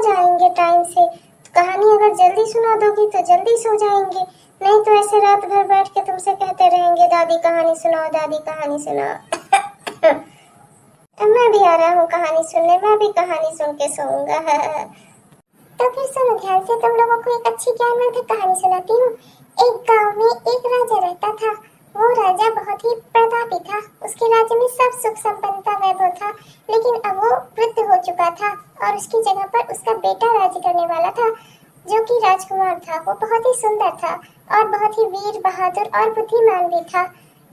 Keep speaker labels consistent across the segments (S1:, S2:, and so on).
S1: जाएंगे टाइम से। कहानी अगर जल्दी सुना दोगी तो जल्दी सो जाएंगे, नहीं तो ऐसे रात भर बैठ के तुमसे कहते रहेंगे दादी कहानी सुनाओ, दादी कहानी सुनाओ। मैं भी आ रहा हूँ कहानी सुनने, मैं भी कहानी सुन के सोऊंगा। तो फिर सुनो ध्यान से, तुम लोगों को एक अच्छी ज्ञानवर्धक कहानी सुनाती हूँ। एक गांव में एक राजा रहता था। वो राजा बहुत ही प्रतापी था। उसके राज्य में सब सुख संपन्नता वैभव था, लेकिन अब वो वृद्ध हो चुका था और उसकी जगह पर उसका बेटा राज्य करने वाला था, जो कि राजकुमार था। वो बहुत ही सुंदर था और बहुत ही वीर बहादुर और बुद्धिमान भी था,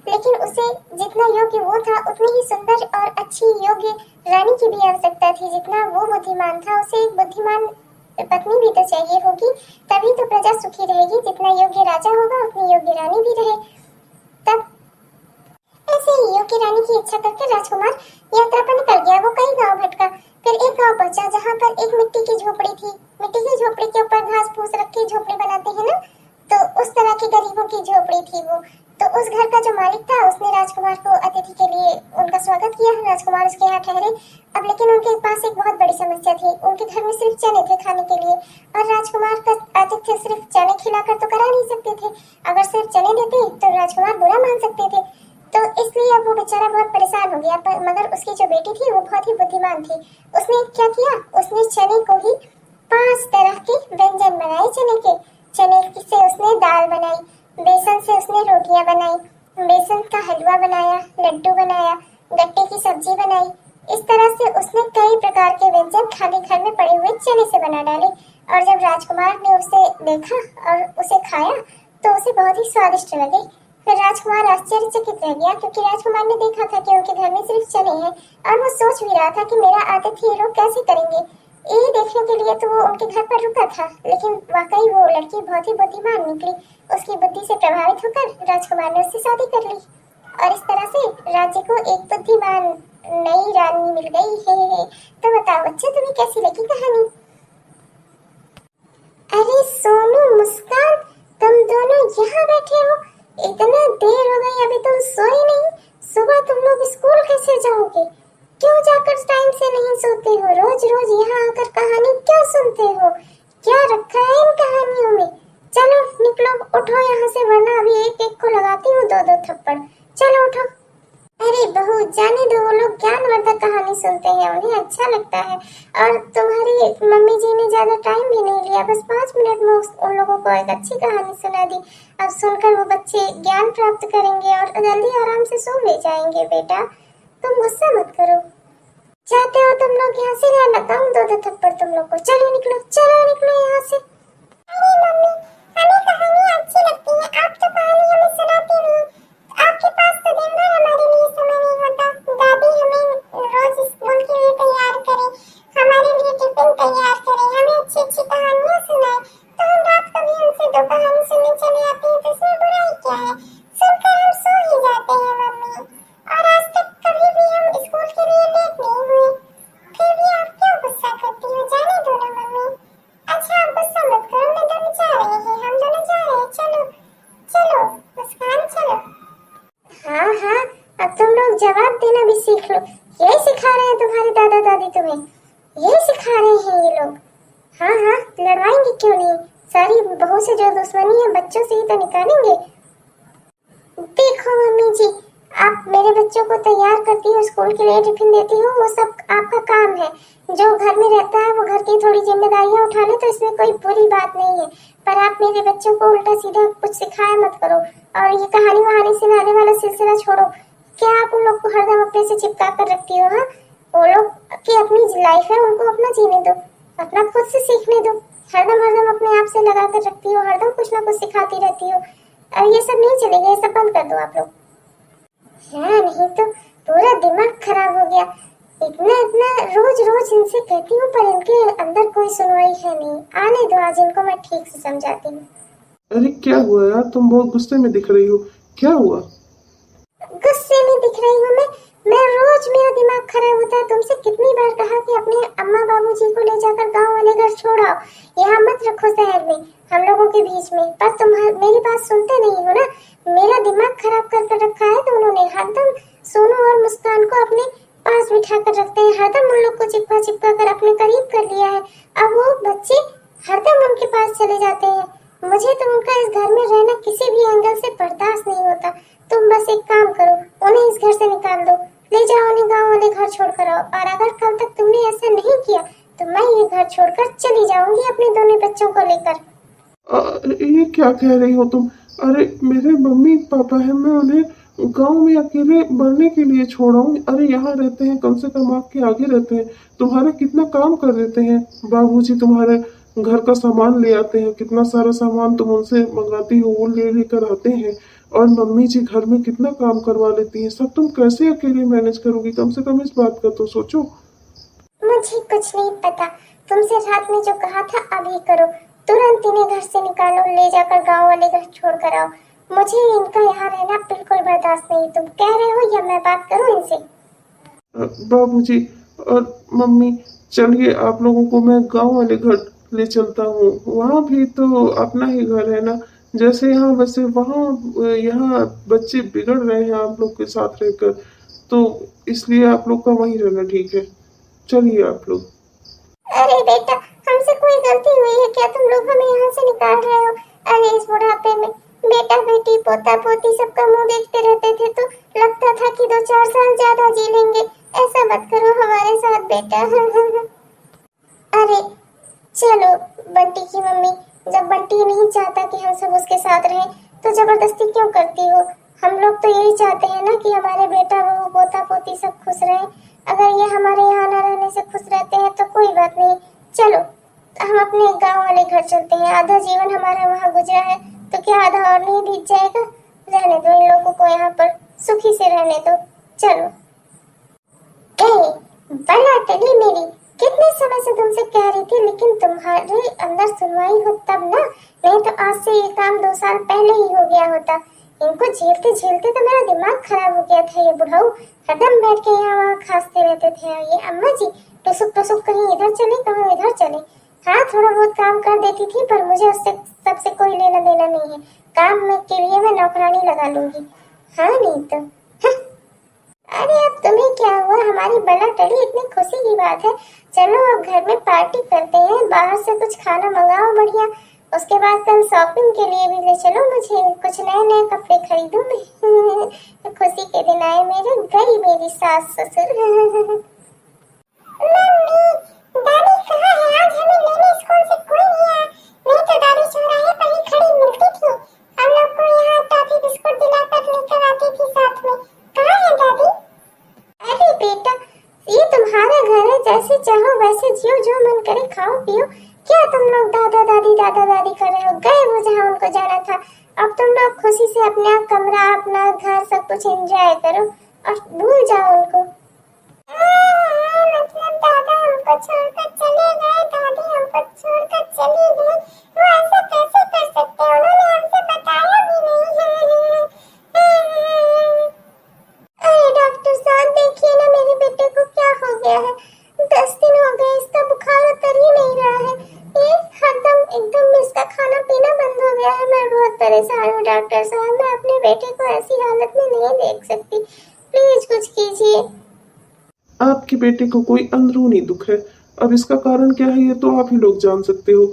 S1: लेकिन उसे जितना योग्य वो था उतनी ही सुंदर और अच्छी योग्य रानी की भी आवश्यकता थी। जितना वो बुद्धिमान था, उसे एक बुद्धिमान पत्नी भी तो चाहिए होगी, तभी तो प्रजा सुखी रहेगी। जितना योग्य राजा होगा उतनी योग्य रानी भी रहे। तब ऐसे ही योग्य रानी की इच्छा करके राजकुमार यात्रा पर निकल गया। वो कई गांव भटका, फिर एक गांव पहुंचा जहां पर एक मिट्टी की झोपड़ी थी। मिट्टी की झोपड़ी के ऊपर घास फूस रख के झोपड़ी बनाते हैं ना, तो उस तरह की गरीबों की झोपड़ी थी वो। तो उस घर का जो मालिक था उसने राजकुमार को अतिथि के लिए उनका स्वागत किया। राजकुमार उसके यहाँ ठहरे। अब लेकिन उनके पास एक बहुत बड़ी समस्या थी। उनके घर में सिर्फ चने थे खाने के लिए, और राजकुमार का आतिथ्य सिर्फ चने खिलाकर तो करा नहीं सकते थे। अगर सिर्फ चने देते तो राजकुमार बुरा मान सकते थे। तो इसलिए अब वो बेचारा बहुत परेशान हो गया। पर मगर उसकी जो बेटी थी वो बहुत ही बुद्धिमान थी। उसने क्या किया, उसने चने को ही 5 तरह के व्यंजन बनाए। चने से उसने दाल बनाई, बेसन से उसने रोटियां बनाई, बेसन का हलवा बनाया, लड्डू बनाया, गट्टे की सब्जी बनाई। इस तरह से उसने कई प्रकार के व्यंजन खाली घर में पड़े हुए चने से बना डाले। और जब राजकुमार ने उसे देखा और उसे खाया तो उसे बहुत ही स्वादिष्ट लगे। फिर राजकुमार आश्चर्यचकित रह गया, क्योंकि राजकुमार ने देखा था कि उनके घर में सिर्फ चने हैं, और वो सोच भी रहा था कि मेरा आतिथ्य ये लोग कैसे करेंगे। ये देखने के लिए तो वो उनके घर पर रुका था, लेकिन वाकई वो लड़की बहुत ही बुद्धिमान निकली। उसकी बुद्धि से प्रभावित होकर राजकुमार ने उससे शादी कर ली, और इस तरह से राज्य को एक बुद्धिमान नई रानी मिल गई है। तो बताओ बच्चे, तुम्हें कैसी लगी कहानी? अरे सोनू, मुस्कान, तुम दोनों यहाँ बैठे हो? इतना देर हो गई, अभी तुम सोए नहीं? सुबह तुम लोग स्कूल कैसे जाओगे? क्यों जाकर टाइम से नहीं सोते हो? रोज रोज यहाँ आकर कहानी क्यों सुनते हो? क्या रखा है इन कहानियों में? चलो निकलो, उठो यहाँ से, वरना अभी एक एक को लगाती हूँ 2-2 थप्पड़। चलो उठो। अरे बहू, जाने दो, वो लोग ज्ञानवर्धक कहानी सुनते हैं, उन्हें अच्छा लगता है। और तुम्हारी मम्मी जी ने ज्यादा टाइम भी नहीं लिया, बस 5 मिनट में उन लोगों को एक अच्छी कहानी सुना दी। अब सुनकर वो बच्चे ज्ञान प्राप्त करेंगे और जल्दी आराम से सो भी जाएंगे। बेटा तुम गुस्सा मत करो। चाहते हो तुम लोग यहाँ से, मैं लगाऊं 2-2 थप्पड़ तुम लोग को? चलो निकलो यहाँ से। अरे मम्मी, हमें कहानी अच्छी लगती है, आप तो कहानी हमें सुनाती नहीं। आपके पास तो दिन भर हमारे लिए समय नहीं होता। दादी हमें रोज स्कूल के लिए तैयार करे, हमारे लिए टिफिन तैयार करे, हमें अच्छी अच्छी कहानियाँ सुनाए, तो हम रात को भी उनसे 2 कहानी सुनने चले आते हैं। तो इसमें बुराई क्या है? सुनकर हम सो ही जाते हैं मम्मी। और आज तक कभी भी हम स्कूल के लिए लेट नहीं हुए, फिर भी आप क्यों गुस्सा करती हो? जाने दो ना मम्मी। अच्छा आप गुस्सा मत करो, मैं दोनों जा रहे हैं, हम दोनों जा रहे हैं। चलो चलो मुस्कान, चलो। हाँ, अब तुम लोग जवाब देना भी सीख लो। यही सिखा रहे हैं तुम्हारे दादा दादी तुम्हें, यही सिखा रहे हैं ये लोग। हाँ, लड़वाएंगे क्यों नहीं? सारी बहू से जो दुश्मनी है बच्चों से ही तो निकालेंगे। देखो मम्मी जी, आप मेरे बच्चों को तैयार करती हो, स्कूल के लिए टिफिन देती हो, वो सब आपका काम है। जो घर में रहता है वो घर की थोड़ी जिम्मेदारियां उठा ले, तो इसमें कोई बुरी बात नहीं है। पर आप मेरे बच्चों को उल्टा सीधा कुछ सिखाया मत करो, और ये कहानी वहानी सुनाने वाला सिलसिला छोड़ो। क्या आप उन लोग को हरदम अपने से चिपका कर रखती हो? हाँ, वो लोग की अपनी लाइफ है, उनको अपना जीने दो, अपना खुद से सीखने दो। हरदम अपने आप से लगा कर रखती हो, हरदम कुछ ना कुछ सिखाती रहती हो। अब ये सब नहीं चलेगा, ये सब बंद कर दो आप लोग। हाँ, नहीं तो पूरा दिमाग खराब हो गया। इतना रोज रोज इनसे कहती हूँ, पर इनके अंदर कोई सुनवाई है नहीं। आने दो, आज इनको मैं ठीक से समझाती हूँ।
S2: अरे क्या हुआ यार, तुम बहुत गुस्से में दिख रही हो, क्या हुआ?
S1: गुस्से में दिख रही हूँ मैं रोज मेरा दिमाग खराब होता है। तुमसे कितनी बार कहा कि अपने अम्मा बाबूजी को ले जाकर गांव वाले घर छोड़ आओ, यहाँ मत रखो शहर में, हम लोगों के बीच में, पर तुम मेरी बात सुनते नहीं हो ना। मेरा दिमाग खराब कर रखा है तो उन्होंने हरदम सोनू और मुस्कान को अपने पास बिठा कर रखते हैं, हरदम उन लोग को चिपका चिपका कर अपने करीब कर लिया है। अब वो बच्चे हरदम उनके पास चले जाते हैं। मुझे तो उनका इस घर में रहना किसी भी एंगल से बर्दाश्त नहीं होता। तुम बस एक काम करो, उन्हें इस घर से निकाल दो, ले जाओ उन्हें गाँव वाले घर छोड़कर आओ। और अगर कल तक तुमने ऐसा नहीं किया तो मैं ये घर छोड़कर चली जाऊंगी अपने दोनों बच्चों को लेकर।
S2: ये क्या कह रही हो तुम? अरे मेरे मम्मी पापा है, मैं उन्हें गांव में अकेले बढ़ने के लिए छोड़ाऊं? अरे यहाँ रहते हैं, कम से कम आपके आगे रहते हैं, तुम्हारा कितना काम कर देते हैं। बाबूजी तुम्हारे घर का सामान ले आते हैं, कितना सारा सामान तुम उनसे मंगाती हो वो ले लेकर आते हैं। और मम्मी जी घर में कितना काम करवा लेती हैं। सब तुम कैसे अकेले मैनेज करोगी? कम से कम इस बात का तो सोचो।
S1: मुझे कुछ नहीं पता, तुमसे रात में जो कहा था अभी करो। तुरंत इन्हें घर से निकालो, ले जाकर गांव वाले घर छोड़ कर आओ। मुझे इनका यहाँ रहना बिल्कुल बर्दाश्त नहीं। तुम कह रहे हो या मैं बात करूँ इनसे?
S2: बाबूजी और मम्मी, चलिए आप लोगों को मैं गांव वाले घर ले चलता हूँ। वहाँ भी तो अपना ही घर है ना, जैसे यहाँ वैसे वहाँ। यहाँ बच्चे बिगड़ रहे हैं आप लोग के साथ रहकर, तो इसलिए आप लोग का वहीं रहना ठीक है। चलिए आप लोग।
S1: अरे बेटा, हमसे कोई गलती हुई है क्या? तुम लोग हमें यहाँ से निकाल रहे हो? अरे इस बुढ़ापे में बेटा बेटी पोता पोती सबका मुंह देखते रहते थे तो लगता था कि 2-4 साल ज्यादा जी लेंगे। ऐसा मत करो हमारे साथ बेटा। अरे चलो बंटी की मम्मी, जब बंटी नहीं चाहता कि हम सब उसके साथ रहें तो जबरदस्ती क्यों करती हो? हम लोग तो यही चाहते हैं ना कि हमारे बेटा बहू पोता पोती सब खुश रहें। अगर ये हमारे यहाँ न रहने से खुश रहते हैं तो कोई बात नहीं, चलो हम अपने गांव वाले घर चलते हैं। आधा जीवन हमारा वहाँ गुजरा है तो क्या आधा और नहीं बीत जाएगा? रहने दो इन लोगों को यहाँ पर, सुखी से रहने दो। चलो बना टली मेरी, कितने समय से तुमसे कह रही थी लेकिन तुम्हारे अंदर सुनवाई हो तब ना, नहीं तो आज से ये काम 2 साल पहले ही हो गया होता। इनको झेलते झेलते तो मेरा दिमाग खराब हो गया था। ये बुढ़ाऊ हरदम बैठ के यहाँ वहाँ खांसते रहते थे। और ये अम्मा जी टुसुक टुसुक कहीं इधर चले कहीं इधर चले। हाँ थोड़ा बहुत काम कर देती थी पर मुझे उससे सबसे कोई लेना देना नहीं है। काम में के लिए मैं नौकरानी लगा लूंगी। हाँ नहीं तो अरे अब तुम्हें क्या हुआ? हमारी बला टली, इतनी खुशी की बात है। चलो अब घर में पार्टी करते हैं, बाहर से कुछ खाना मंगाओ बढ़िया। उसके बाद कल शॉपिंग के लिए भी ले चलो मुझे, कुछ नए नए कपड़े खरीदूं मैं। खुशी के दिन आए मेरे, गई मेरी सास ससुर। दादी कहाँ है? आज हमें लेने स्कूल से कोई नहीं आया। नहीं तो दादी चौराहे पर ही खड़ी मिलती थी, हम लोग को यहाँ टॉफी बिस्कुट दिलाकर लेकर आती थी साथ में। कहाँ है दादी? अरे बेटा ये तुम्हारा घर है, जैसे चाहो वैसे जियो, जो मन करे खाओ पियो। क्या तुम लोग दादा दादी कर रहे हो? गए वो जहाँ उनको जाना था। अब तुम लोग खुशी से अपना कमरा अपना घर सब कुछ एंजॉय करो और भूल जाओ उनको। मतलब दादा हमको छोड़कर चले गए, दादी हमको छोड़कर चली गई। वो ऐसा कैसे कर सकते हैं? उन्होंने हमसे बताया भी नहीं। अरे डॉक्टर साहब देखिए ना मेरे बेटे को क्या हो गया है। 10 दिन हो गए इसका बुखार उतर ही नहीं रहा है। ये हरदम एकदम इसका खाना पीना बंद हो गया है। मैं बहुत परेशान हूँ डॉक्टर साहब, मैं अपने बेटे को ऐसी हालत में नहीं देख सकती, प्लीज कुछ कीजिए।
S2: आपके बेटे को कोई अंदरूनी दुख है, अब इसका कारण क्या है ये तो आप ही लोग जान सकते हो।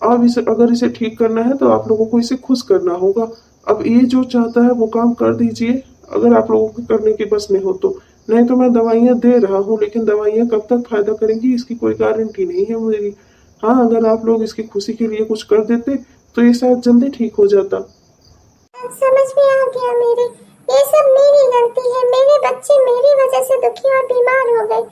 S2: आप इसे अगर इसे ठीक करना है तो आप लोगों को इसे खुश करना होगा। अब ये जो चाहता है वो काम कर दीजिए, अगर आप लोगों को करने की बस में हो तो। नहीं तो मैं दवाइयाँ दे रहा हूँ लेकिन दवाइयाँ कब तक फायदा करेंगी इसकी कोई गारंटी नहीं है मेरी। हाँ अगर आप लोग इसकी खुशी के लिए कुछ कर देते तो ये शायद जल्दी ठीक हो जाता।
S1: समझ में आ गया मेरे, ये सब मेरी गलती है। मेरे बच्चे मेरी वजह से दुखी और बीमार हो गए।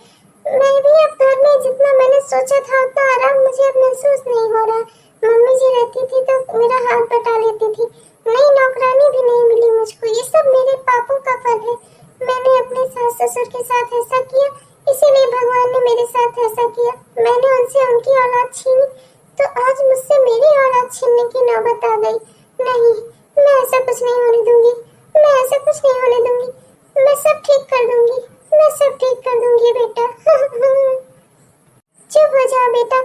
S1: मैं भी अब घर में जितना मैंने सोचा था उतना आराम मुझे अब महसूस नहीं हो रहा। मम्मी जी रहती थी तो मेरा हाथ बटा लेती थी, नई नौकरानी भी नहीं मिली मुझको। ये सब मेरे पापों का फल है। मैंने अपने सास ससुर के साथ ऐसा किया, इसीलिए भगवान ने मेरे साथ ऐसा किया। मैंने उनसे उनकी औलाद छीनी तो आज मुझसे मेरी औलाद छीनने की नौबत आ गई। नहीं, मैं ऐसा कुछ नहीं होने दूंगी, मैं ऐसा कुछ नहीं होने दूंगी। मैं सब ठीक कर दूंगी, मैं सब ठीक कर दूंगी बेटा। चुप हो जाओ बेटा,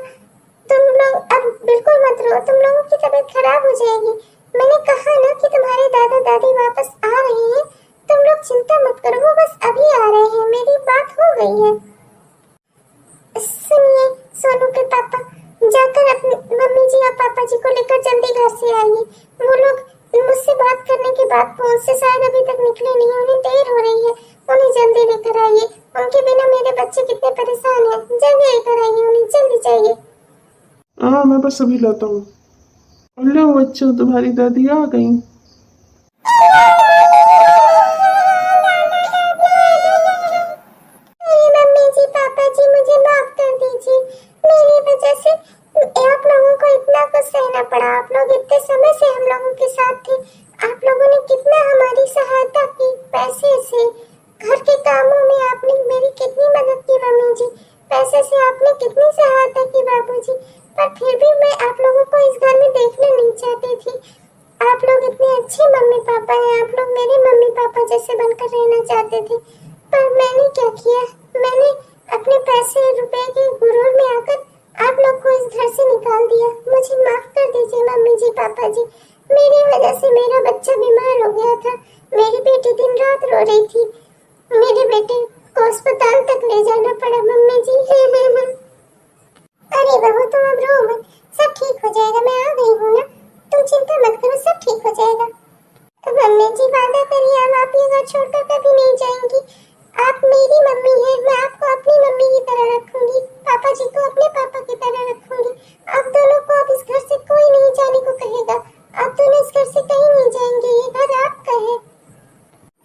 S1: तुम लोग अब बिल्कुल मत रो, तुम लोगों की तबीयत खराब हो जाएगी। मैंने कहा ना कि तुम्हारे दादा दादी वापस आ रहे हैं, तुम लोग आप चिंता मत करो, वो बस अभी आ रहे हैं, मेरी बात हो गई है। सुनिए सोनू के पापा, जाकर अपनी मम्मी जी और पापा जी को लेकर जल्दी घर से आइए। वो लोग मुझसे बात करने के बाद फोन से शायद अभी तक निकले नहीं, उन्हें देर हो रही है, उन्हें जल्दी लेकर आइए। उनके बिना मेरे बच्चे कितने परेशान हैं, जल्दी लेकर आइए उन्हें, जल्दी चाहिए।
S2: हाँ मैं बस अभी लाता हूँ। लो बच्चों, तुम्हारी दादी आ गई।
S1: मम्मी जी पापा जी मुझे माफ कर दीजिए, मेरी वजह से आप लोगों को इतना कुछ सहना पड़ा। आप लोग इतने समय से हम लोगों के साथ थे, आप लोगों ने कितना हमारी सहायता की, पैसे से, घर के कामों में आपने मेरी कितनी मदद की मम्मी जी, पैसे से आपने कितनी सहायता की बाबूजी। पर फिर भी मैं आप लोगों को इस घर में देखना नहीं चाहती थी। आप लोग इतने अच्छे मम्मी पापा हैं, आप लोग मेरे मम्मी पापा जैसे बनकर रहना चाहते थे। पर मैंने क्या किया, मैंने अपने पैसे रुपए के गुरूर में आकर आप लोग को इस घर से निकाल दिया। मुझे माफ कर दीजिए मम्मी जी पापा जी, मेरी वजह से मेरा बच्चा बीमार हो गया था, मेरी बेटी दिन रात रो रही थी, मेरे बेटे को अस्पताल तक ले जाना पड़ा मम्मी जी। अरे बहू तुम अब रो मत, सब ठीक हो जाएगा, मैं आ गई हूँ ना, तुम चिंता मत करो, सब ठीक हो जाएगा। मम्मी जी वादा करिए आप ये घर छोड़कर कभी नहीं जाएंगी। आप मेरी मम्मी हैं, मैं आपको अपनी मम्मी की तरह रखूंगी, पापा जी को अपने पापा की तरह रखूंगी। आप दोनों को अब इस घर से कोई नहीं जाने को कहेगा, आप दोनों इस घर से कहीं नहीं जाएंगे, ये घर आपका है।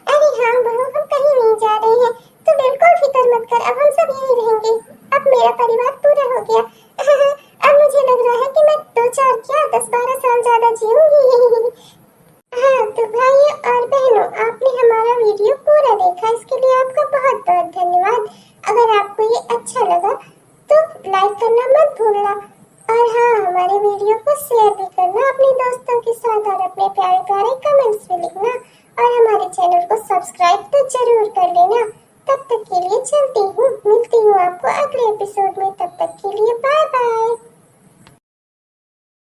S1: अरे हाँ बहू, हम कहीं नहीं जा रहे हैं, तो बिल्कुल फिक्र मत कर, अब हम सब यहीं रहेंगे, अब मेरा परिवार पूरा हो गया। अब मुझे लग रहा है कि मैं 2-4 क्या 10-12 साल ज्यादा जीऊंगी। हाँ तो भाइयों और बहनों, आपने हमारा वीडियो पूरा देखा, इसके लिए आपका बहुत बहुत धन्यवाद। अगर आपको ये अच्छा लगा तो लाइक करना मत भूलना, और हाँ हमारे वीडियो को शेयर भी करना अपने दोस्तों के साथ, और अपने प्यारे प्यारे कमेंट्स भी लिखना, और हमारे चैनल को सब्सक्राइब तो जरूर कर लेना। तब तक के लिए चलती हूँ, मिलती हूँ आपको अगले एपिसोड में, तब तक के लिए बाय बाय।